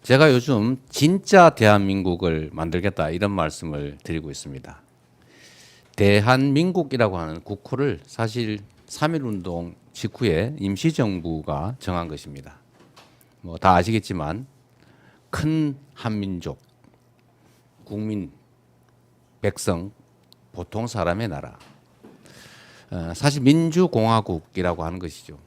제가 요즘 진짜 대한민국을 만들겠다 이런 말씀을 드리고 있습니다. 대한민국이라고 하는 국호를 사실 3.1운동 직후에 임시정부가 정한 것입니다. 뭐 다 아시겠지만 큰 한민족, 국민, 백성, 보통 사람의 나라. 사실 민주공화국이라고 하는 것이죠.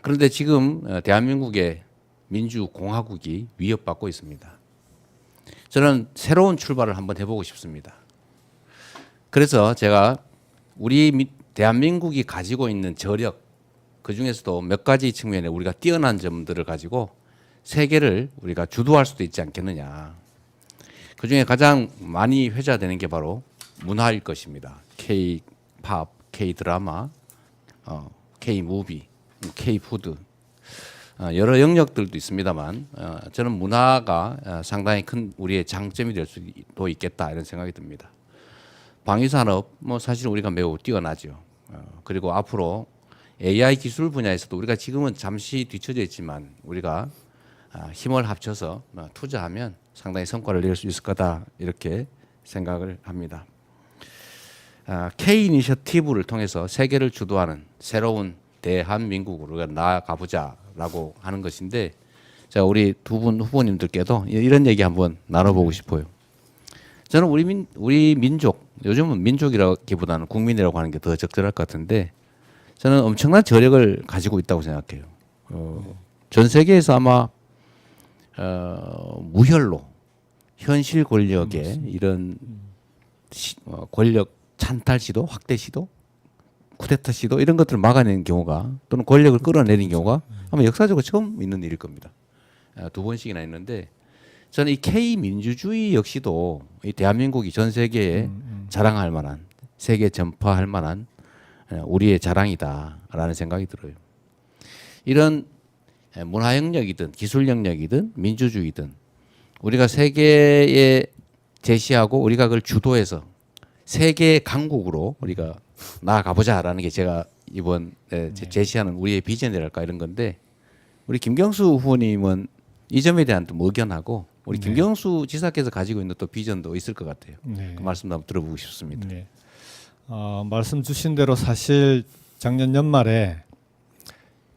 그런데 지금 대한민국의 민주공화국이 위협받고 있습니다. 저는 새로운 출발을 한번 해보고 싶습니다. 그래서 제가 우리 대한민국이 가지고 있는 저력, 그 중에서도 몇 가지 측면에 우리가 뛰어난 점들을 가지고 세계를 우리가 주도할 수도 있지 않겠느냐. 그 중에 가장 많이 회자되는 게 바로 문화일 것입니다. K-팝, K-드라마, K-무비, K-푸드. 여러 영역들도 있습니다만 저는 문화가 상당히 큰 우리의 장점이 될 수도 있겠다 이런 생각이 듭니다. 방위산업 뭐 사실 우리가 매우 뛰어나죠. 그리고 앞으로 AI 기술 분야에서도 우리가 지금은 잠시 뒤처져 있지만 우리가 힘을 합쳐서 투자하면 상당히 성과를 낼 수 있을 거다 이렇게 생각을 합니다. K 이니셔티브를 통해서 세계를 주도하는 새로운 대한민국으로 우리가 나아가 보자라고 하는 것인데, 제가 우리 두 분 후보님들께도 이런 얘기 한번 나눠보고 싶어요. 저는 우리 민족, 요즘은 민족이라기보다는 국민이라고 하는 게 더 적절할 것 같은데, 저는 엄청난 저력을 가지고 있다고 생각해요. 전 세계에서 아마 무혈로 현실 권력의 이런 권력 찬탈 시도, 확대 시도, 쿠데타 시도 이런 것들을 막아내는 경우가, 또는 권력을 끌어내리는 경우가 아마 역사적으로 처음 있는 일일 겁니다. 두 번씩이나 있는데, 저는 이 K 민주주의 역시도 이 대한민국이 전 세계에 자랑할 만한, 세계 전파할 만한 우리의 자랑이다라는 생각이 들어요. 이런 문화 영역이든 기술 영역이든 민주주의든 우리가 세계에 제시하고 우리가 그걸 주도해서 세계 강국으로 우리가 나아가 보자라는 게 제가 이번 제시하는 우리의 비전이랄까 이런 건데, 우리 김경수 후보님은 이 점에 대한 또 의견하고 우리 김경수 지사께서 가지고 있는 또 비전도 있을 것 같아요. 그 말씀도 한번 들어보고 싶습니다. 말씀 주신 대로 사실 작년 연말에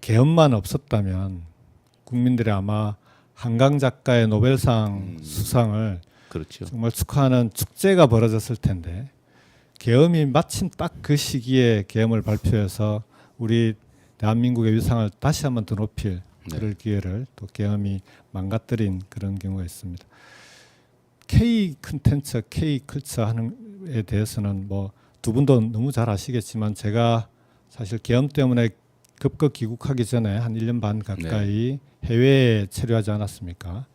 계엄만 없었다면 국민들이 아마 한강 작가의 노벨상 수상을 그렇죠. 정말 축하하는 축제가 벌어졌을 텐데, 계엄이 마침 딱 그 시기에 계엄을 발표해서 우리 대한민국의 위상을 다시 한번 더 높일 그럴 기회를 또 계엄이 망가뜨린 그런 경우가 있습니다. K 컨텐츠, K 컬처 하는에 대해서는 뭐 두 분도 너무 잘 아시겠지만, 제가 사실 계엄 때문에 급급 귀국하기 전에 한 1년 반 가까이 해외에 체류하지 않았습니까?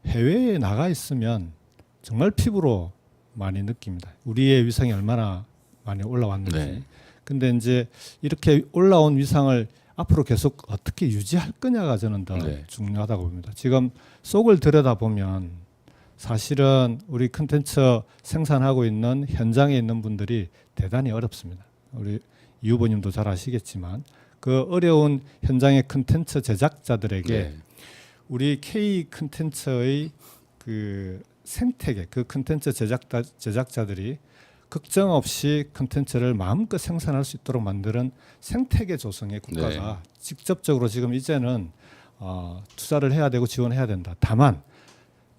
해외에 나가 있으면 정말 피부로 많이 느낍니다. 우리의 위상이 얼마나 많이 올라왔는지. 근데 이제 이렇게 올라온 위상을 앞으로 계속 어떻게 유지할 거냐가 저는 더 중요하다고 봅니다. 지금 속을 들여다보면 사실은 우리 콘텐츠 생산하고 있는 현장에 있는 분들이 대단히 어렵습니다. 우리 이 후보님도 잘 아시겠지만 그 어려운 현장의 콘텐츠 제작자들에게 우리 K 콘텐츠의 그 생태계, 그 콘텐츠 제작자들이 걱정 없이 콘텐츠를 마음껏 생산할 수 있도록 만드는 생태계 조성에 국가가 직접적으로 지금 이제는 투자를 해야 되고 지원해야 된다. 다만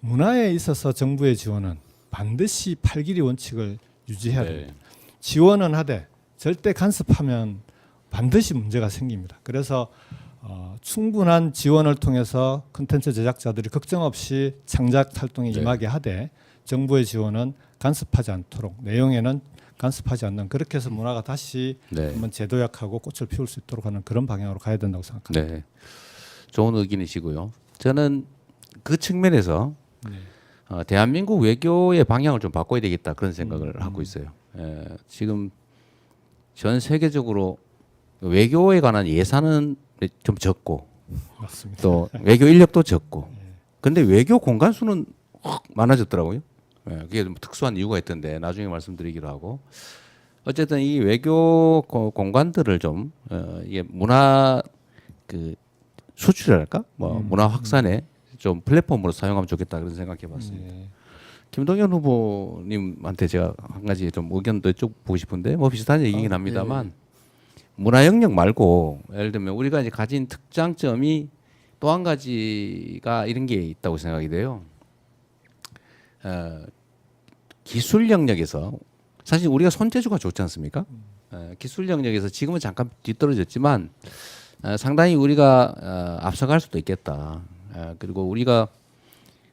문화에 있어서 정부의 지원은 반드시 팔길이 원칙을 유지해야 됩니다. 지원은 하되 절대 간섭하면 반드시 문제가 생깁니다. 그래서 충분한 지원을 통해서 콘텐츠 제작자들이 걱정 없이 창작 활동에 임하게 하되, 정부의 지원은 간섭하지 않도록, 내용에는 간섭하지 않는, 그렇게 해서 문화가 다시 한번 재도약하고 꽃을 피울 수 있도록 하는 그런 방향으로 가야 된다고 생각합니다. 좋은 의견이시고요. 저는 그 측면에서 대한민국 외교의 방향을 좀 바꿔야 되겠다 그런 생각을 하고 있어요. 지금 전 세계적으로 외교에 관한 예산은 좀 적고, 맞습니다. 또 외교 인력도 적고, 근데 외교 공간 수는 확 많아졌더라고요. 그게 좀 특수한 이유가 있던데 나중에 말씀드리기로 하고, 어쨌든 이 외교 공간들을 좀 이게 문화 그 수출이랄까 뭐 문화 확산에 좀 플랫폼으로 사용하면 좋겠다 그런 생각해봤습니다. 네. 김동연 후보님한테 제가 한 가지 좀 의견도 여쭤보고 싶은데 뭐 비슷한 얘기긴 합니다만 문화 영역 말고 예를 들면 우리가 이제 가진 특장점이 또 한 가지가 이런 게 있다고 생각이 돼요. 기술 영역에서 사실 우리가 손재주가 좋지 않습니까? 기술 영역에서 지금은 잠깐 뒤떨어졌지만 상당히 우리가 앞서갈 수도 있겠다. 그리고 우리가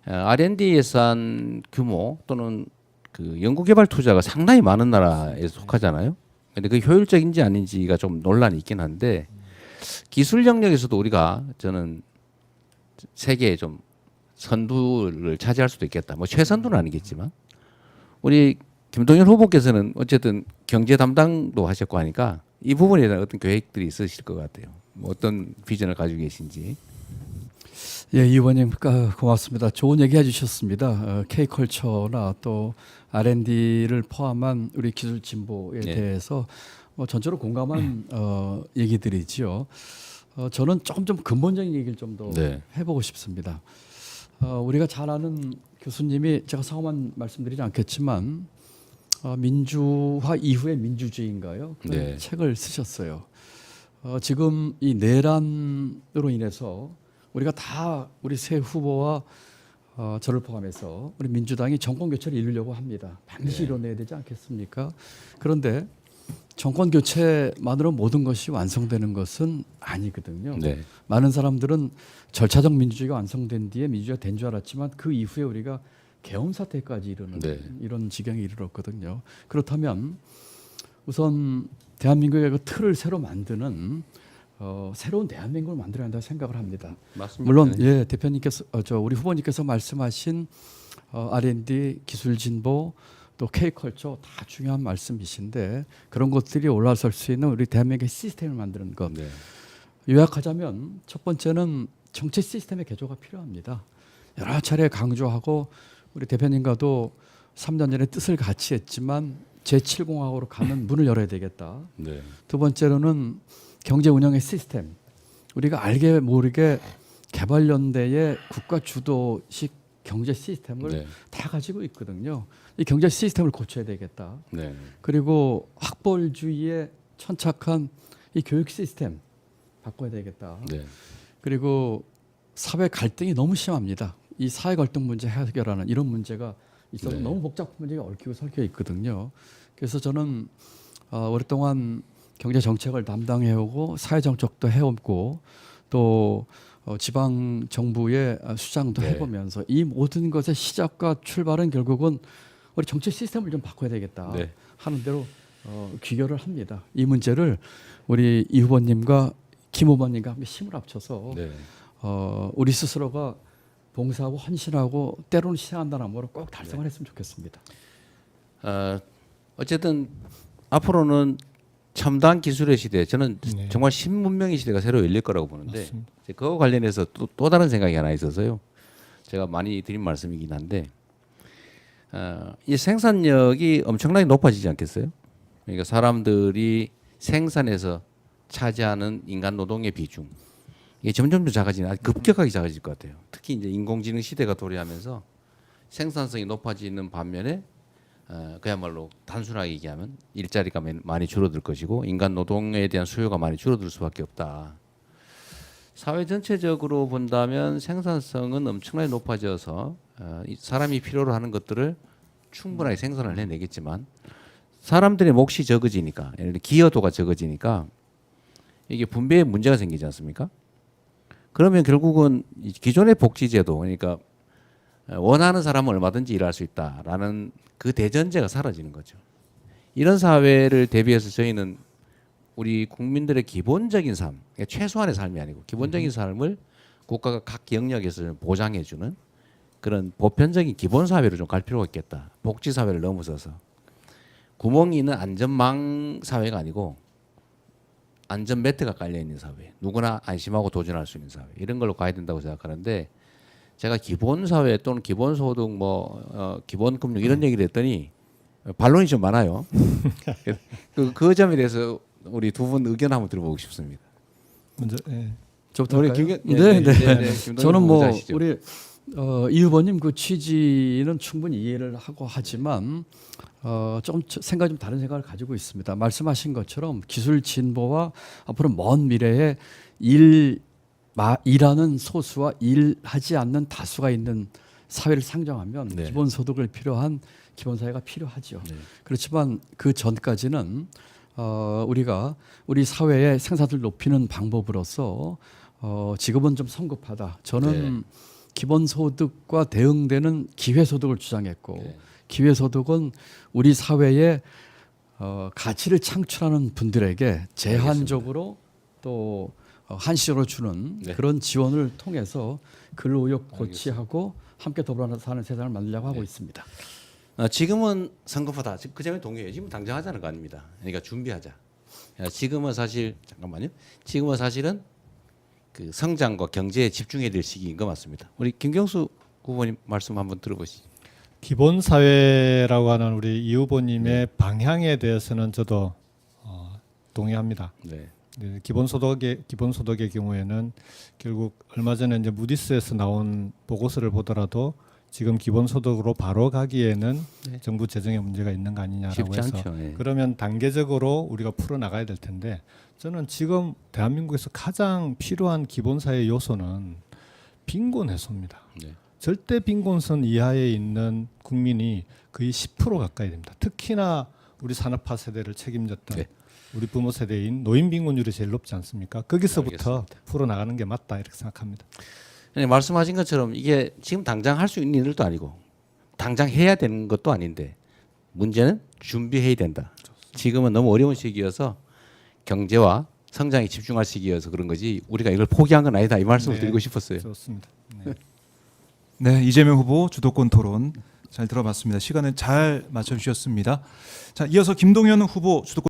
R&D 예산 규모 또는 그 연구개발 투자가 상당히 많은 나라에 속하잖아요. 근데 그 효율적인지 아닌지가 좀 논란이 있긴 한데 기술 영역에서도 우리가 저는 세계에 좀 선두를 차지할 수도 있겠다. 뭐 최선두는 아니겠지만 우리 김동연 후보께서는 어쨌든 경제 담당도 하셨고 하니까 이 부분에 대한 어떤 계획들이 있으실 것 같아요. 뭐 어떤 비전을 가지고 계신지. 예, 이 의원님 고맙습니다. 좋은 얘기 해주셨습니다. K컬처나 또 R&D를 포함한 우리 기술 진보에 네. 대해서 뭐 전적으로 공감한 얘기들이지요. 저는 조금 좀 근본적인 얘기를 좀 더 네. 해보고 싶습니다. 우리가 잘 아는 교수님이 제가 성함만 말씀드리지 않겠지만 민주화 이후의 민주주의인가요? 그 네. 책을 쓰셨어요. 지금 이 내란으로 인해서 우리가 다 우리 새 후보와 저를 포함해서 우리 민주당이 정권 교체를 이루려고 합니다. 반드시 네. 이뤄내야 되지 않겠습니까? 그런데 정권 교체만으로 모든 것이 완성되는 것은 아니거든요. 네. 많은 사람들은 절차적 민주주의가 완성된 뒤에 민주주의가 된 줄 알았지만 그 이후에 우리가 계엄 사태까지 이르는 네. 이런 지경에 이르렀거든요. 그렇다면 우선 대한민국의 그 틀을 새로 만드는 새로운 대한민국을 만들어야 한다고 생각을 합니다. 맞습니다. 물론 네. 예 대표님께서 우리 후보님께서 말씀하신 R&D 기술 진보 또 K컬처 다 중요한 말씀이신데 그런 것들이 올라설 수 있는 우리 대한민국의 시스템을 만드는 것. 네. 요약하자면 첫 번째는 정치 시스템의 개조가 필요합니다. 여러 차례 강조하고 우리 대표님과도 3년 전에 뜻을 같이 했지만 제7공화국으로 가는 문을 열어야 되겠다. 네. 두 번째로는 경제 운영의 시스템. 우리가 알게 모르게 개발연대의 국가 주도식 경제 시스템을 네. 다 가지고 있거든요. 이 경제 시스템을 고쳐야 되겠다. 네. 그리고 학벌주의에 천착한 이 교육 시스템 바꿔야 되겠다. 네. 그리고 사회 갈등이 너무 심합니다. 이 사회 갈등 문제 해결하는 이런 문제가 있어서 네. 너무 복잡한 문제가 얽히고 설켜 있거든요. 그래서 저는 오랫동안 경제 정책을 담당해오고 사회 정책도 해오고 또 지방 정부의 수장도 네. 해보면서 이 모든 것의 시작과 출발은 결국은 우리 정치 시스템을 좀 바꿔야 되겠다 네. 하는 대로 귀결을 합니다. 이 문제를 우리 이 후보님과 김 후보님과 함께 힘을 합쳐서 네. 우리 스스로가 봉사하고 헌신하고 때로는 희생한다는 마음으로 꼭 달성을 했으면 좋겠습니다. 어쨌든 앞으로는 첨단 기술의 시대, 저는 네. 정말 신문명의 시대가 새로 열릴 거라고 보는데 맞습니다. 이제 그거 관련해서 또 다른 생각이 하나 있어서요. 제가 많이 드린 말씀이긴 한데 이 생산력이 엄청나게 높아지지 않겠어요? 그러니까 사람들이 생산에서 차지하는 인간 노동의 비중 이게 점점 작아지는 아주 급격하게 작아질 것 같아요. 특히 이제 인공지능 시대가 도래하면서 생산성이 높아지는 반면에 그야말로 단순하게 얘기하면 일자리가 많이 줄어들 것이고 인간 노동에 대한 수요가 많이 줄어들 수밖에 없다. 사회 전체적으로 본다면 생산성은 엄청나게 높아져서 사람이 필요로 하는 것들을 충분하게 생산을 해내겠지만 사람들의 몫이 적어지니까 예를 들어 기여도가 적어지니까 이게 분배에 문제가 생기지 않습니까? 그러면 결국은 기존의 복지제도 그러니까 원하는 사람은 얼마든지 일할 수 있다라는 그 대전제가 사라지는 거죠. 이런 사회를 대비해서 저희는 우리 국민들의 기본적인 삶, 그러니까 최소한의 삶이 아니고 기본적인 삶을 국가가 각 영역에서 보장해주는 그런 보편적인 기본 사회로 좀 갈 필요가 있겠다. 복지 사회를 넘어서서 구멍이 있는 안전망 사회가 아니고 안전 매트가 깔려 있는 사회, 누구나 안심하고 도전할 수 있는 사회 이런 걸로 가야 된다고 생각하는데 제가 기본 사회 또는 기본 소득 뭐 기본 금융 이런 얘기를 했더니 반론이 좀 많아요. 그 점에 대해서 우리 두 분 의견 한번 들어보고 싶습니다. 먼저 저부터 우리 할까요? 김경- 네. 저는 뭐 하시죠. 우리 이 후보님 그 취지는 충분히 이해를 하고 하지만 조금 생각이 좀 다른 생각을 가지고 있습니다. 말씀하신 것처럼 기술 진보와 앞으로 먼 미래에 일하는 소수와 일하지 않는 다수가 있는 사회를 상정하면 네. 기본소득을 필요한 기본사회가 필요하죠. 네. 그렇지만 그 전까지는 우리가 우리 사회의 생산을 높이는 방법으로서 지금은 좀 성급하다. 저는 네. 기본소득과 대응되는 기회소득을 주장했고 네. 기회소득은 우리 사회에 가치를 창출하는 분들에게 제한적으로 또 한시적으로 주는 네. 그런 지원을 통해서 근로의욕 고취하고 함께 더불어 사는 세상을 만들려고 하고 있습니다. 지금은 성급하다. 그 점에 동의해요. 지금 당장 하자는 거 아닙니다. 그러니까 준비하자. 지금은 사실 잠깐만요. 지금은 사실은 그 성장과 경제에 집중해야 될 시기인 거 맞습니다. 우리 김경수 후보님 말씀 한번 들어보시죠. 기본 사회라고 하는 우리 이 후보님의 네. 방향에 대해서는 저도 동의합니다. 네. 네, 기본소득의 경우에는 결국 얼마 전에 이제 무디스에서 나온 보고서를 보더라도 지금 기본소득으로 바로 가기에는 네. 정부 재정에 문제가 있는 거 아니냐라고 쉽지 해서 않죠. 네. 그러면 단계적으로 우리가 풀어 나가야 될 텐데 저는 지금 대한민국에서 가장 필요한 기본사회 요소는 빈곤 해소입니다. 네. 절대 빈곤선 이하에 있는 국민이 거의 10% 가까이 됩니다. 특히나 우리 산업화 세대를 책임졌던 네. 우리 부모 세대인 노인 빈곤율이 제일 높지 않습니까? 거기서부터 알겠습니다. 풀어 나가는 게 맞다 이렇게 생각합니다. 네, 말씀하신 것처럼 이게 지금 당장 할 수 있는 일도 아니고 당장 해야 되는 것도 아닌데 문제는 준비해야 된다. 지금은 너무 어려운 시기여서 경제와 성장에 집중할 시기여서 그런 거지 우리가 이걸 포기한 건 아니다 이 말씀을 네. 드리고 싶었어요. 좋습니다. 네. 네, 이재명 후보 주도권 토론 잘 들어봤습니다. 시간을 잘 맞춰주셨습니다. 자, 이어서 김동연 후보 주도권